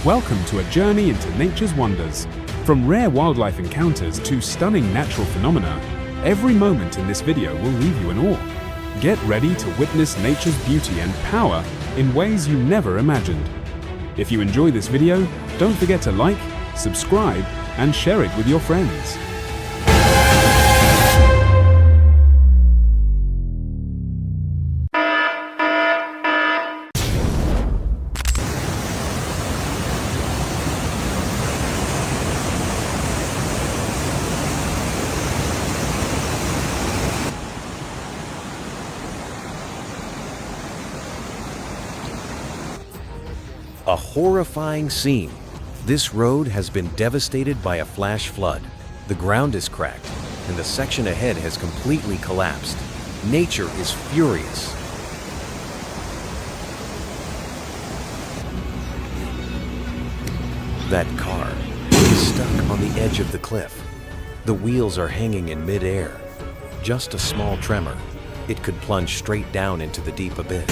Welcome to a journey into nature's wonders. From rare wildlife encounters to stunning natural phenomena, every moment in this video will leave you in awe. Get ready to witness nature's beauty and power in ways you never imagined. If you enjoy this video, don't forget to like, subscribe, and share it with your friends. A horrifying scene. This road has been devastated by a flash flood. The ground is cracked, and the section ahead has completely collapsed. Nature is furious. That car is stuck on the edge of the cliff. The wheels are hanging in mid-air. Just a small tremor. It could plunge straight down into the deep abyss.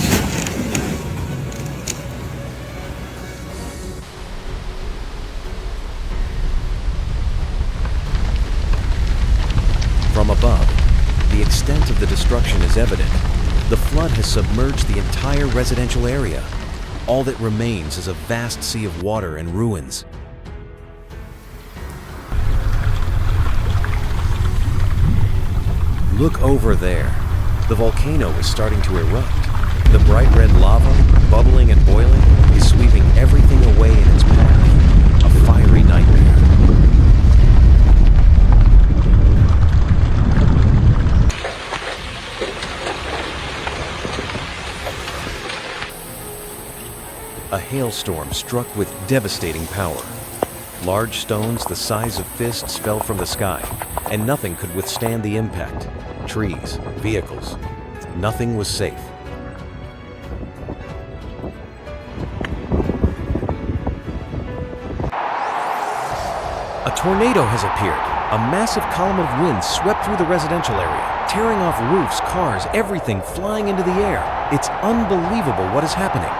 From above, the extent of the destruction is evident. The flood has submerged the entire residential area. All that remains is a vast sea of water and ruins. Look over there. The volcano is starting to erupt. The bright red lava, bubbling and boiling, is sweeping everything away in its path. A fiery nightmare. A hailstorm struck with devastating power. Large stones the size of fists fell from the sky, and nothing could withstand the impact. Trees, vehicles, nothing was safe. A tornado has appeared. A massive column of wind swept through the residential area, tearing off roofs, cars, everything flying into the air. It's unbelievable what is happening.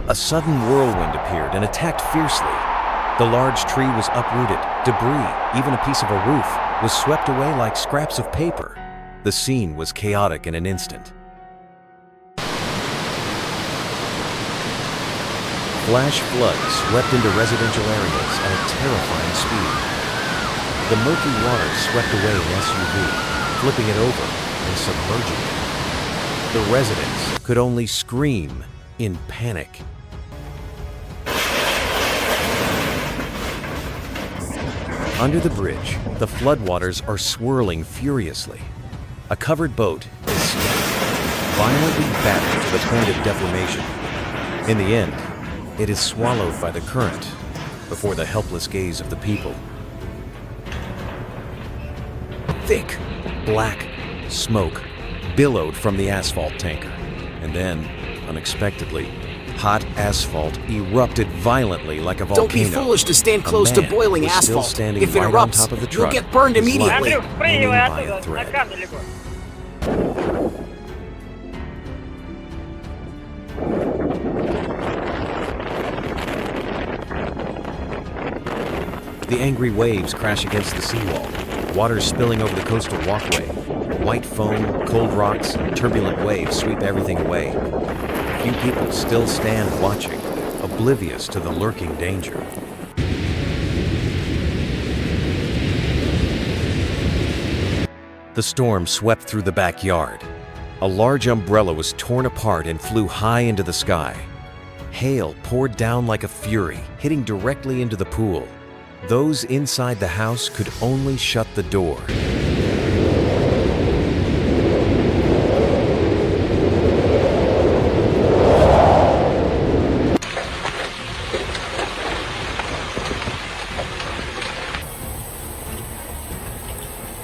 A sudden whirlwind appeared and attacked fiercely. The large tree was uprooted. Debris, even a piece of a roof, was swept away like scraps of paper. The scene was chaotic in an instant. Flash floods swept into residential areas at a terrifying speed. The murky water swept away an SUV, flipping it over and submerging it. The residents could only scream in panic. Under the bridge, the floodwaters are swirling furiously. A covered boat is violently battered to the point of deformation. In the end, it is swallowed by the current before the helpless gaze of the people. Thick, black smoke billowed from the asphalt tanker, and then, unexpectedly, hot asphalt erupted violently like a volcano. Don't be foolish to stand close to boiling asphalt. If it erupts, you'll get burned immediately. The angry waves crash against the seawall, water spilling over the coastal walkway. White foam, cold rocks, and turbulent waves sweep everything away. Few people still stand watching, oblivious to the lurking danger. The storm swept through the backyard. A large umbrella was torn apart and flew high into the sky. Hail poured down like a fury, hitting directly into the pool. Those inside the house could only shut the door.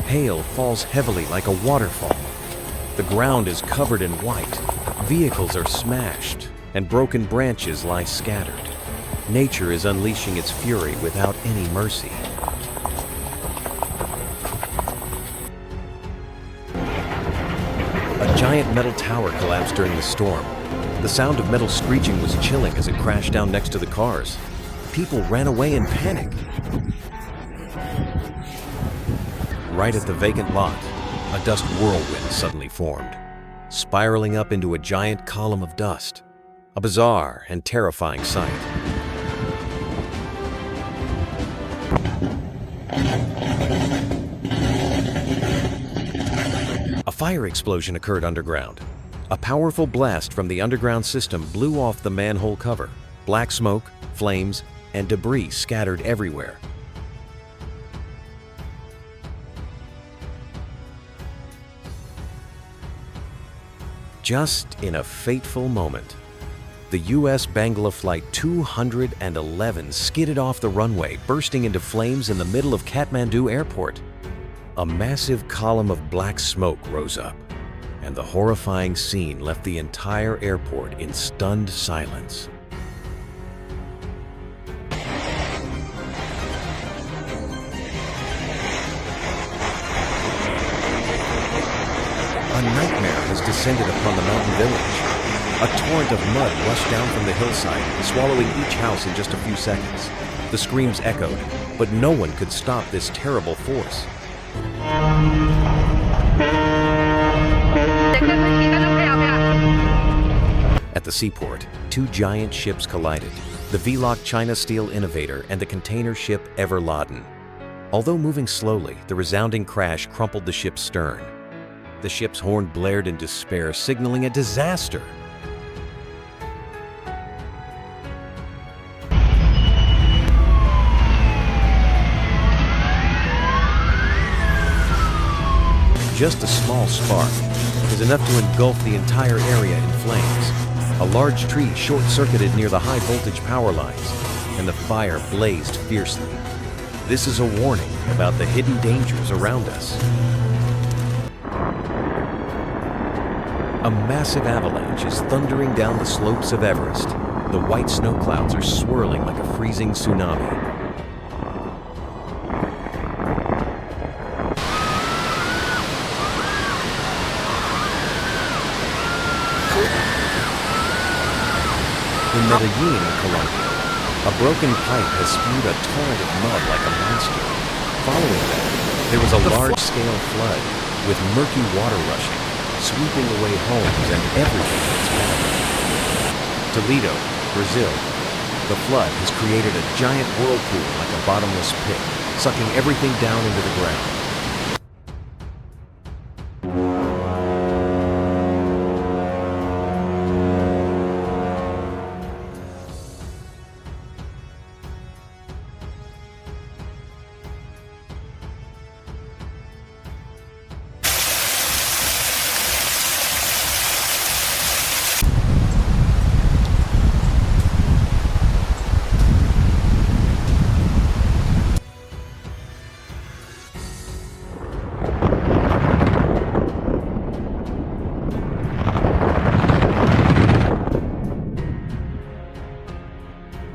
Hail falls heavily like a waterfall. The ground is covered in white. Vehicles are smashed, and broken branches lie scattered. Nature is unleashing its fury without any mercy. A giant metal tower collapsed during the storm. The sound of metal screeching was chilling as it crashed down next to the cars. People ran away in panic. Right at the vacant lot, a dust whirlwind suddenly formed, spiraling up into a giant column of dust. A bizarre and terrifying sight. A fire explosion occurred underground. A powerful blast from the underground system blew off the manhole cover. Black smoke, flames, and debris scattered everywhere. Just in a fateful moment, the U.S. Bangla Flight 211 skidded off the runway, bursting into flames in the middle of Kathmandu Airport. A massive column of black smoke rose up, and the horrifying scene left the entire airport in stunned silence. A nightmare has descended upon the mountain village. A torrent of mud rushed down from the hillside, swallowing each house in just a few seconds. The screams echoed, but no one could stop this terrible force. At the seaport, two giant ships collided, the Vlok China Steel Innovator and the container ship Everladen. Although moving slowly, the resounding crash crumpled the ship's stern. The ship's horn blared in despair, signaling a disaster. Just a small spark is enough to engulf the entire area in flames. A large tree short-circuited near the high-voltage power lines, and the fire blazed fiercely. This is a warning about the hidden dangers around us. A massive avalanche is thundering down the slopes of Everest. The white snow clouds are swirling like a freezing tsunami. In Medellin, Colombia, a broken pipe has spewed a torrent of mud like a monster. Following that, there was a large-scale flood with murky water rushing, sweeping away homes and everything in its path. Toledo, Brazil. The flood has created a giant whirlpool like a bottomless pit, sucking everything down into the ground.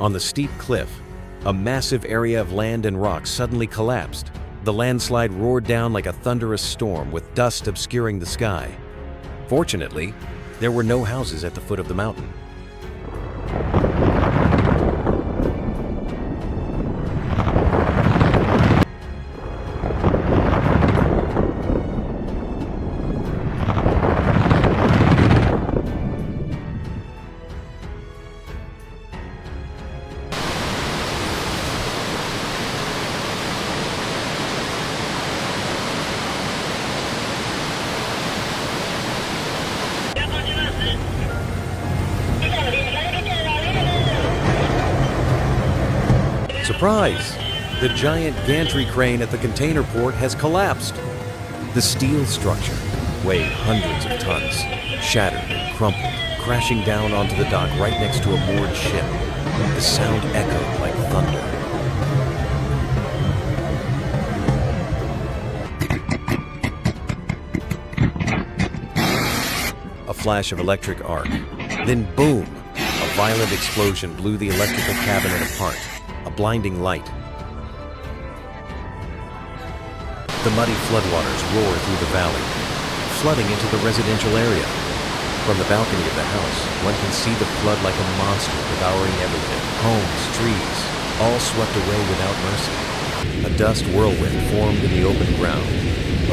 On the steep cliff, a massive area of land and rock suddenly collapsed. The landslide roared down like a thunderous storm with dust obscuring the sky. Fortunately, there were no houses at the foot of the mountain. Surprise! The giant gantry crane at the container port has collapsed. The steel structure, weighing hundreds of tons, shattered and crumpled, crashing down onto the dock right next to a moored ship. The sound echoed like thunder. flash of electric arc. Then boom! A violent explosion blew the electrical cabinet apart. A blinding light. The muddy floodwaters roar through the valley, flooding into the residential area. From the balcony of the house, one can see the flood like a monster devouring everything. Homes, trees, all swept away without mercy. A dust whirlwind formed in the open ground,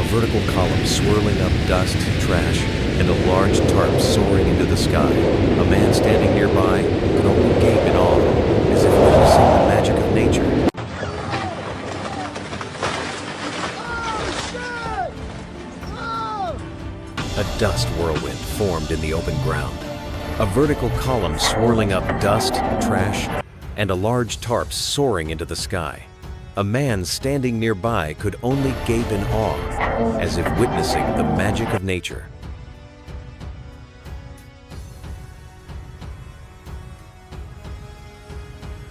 a vertical column swirling up dust, trash, and a large tarp soaring into the sky. A man standing nearby could only gape in awe, as if witnessing the magic of nature. A dust whirlwind formed in the open ground, a vertical column swirling up dust, trash, and a large tarp soaring into the sky. A man standing nearby could only gape in awe, as if witnessing the magic of nature.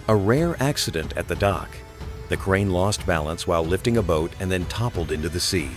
A rare accident at the dock. The crane lost balance while lifting a boat and then toppled into the sea.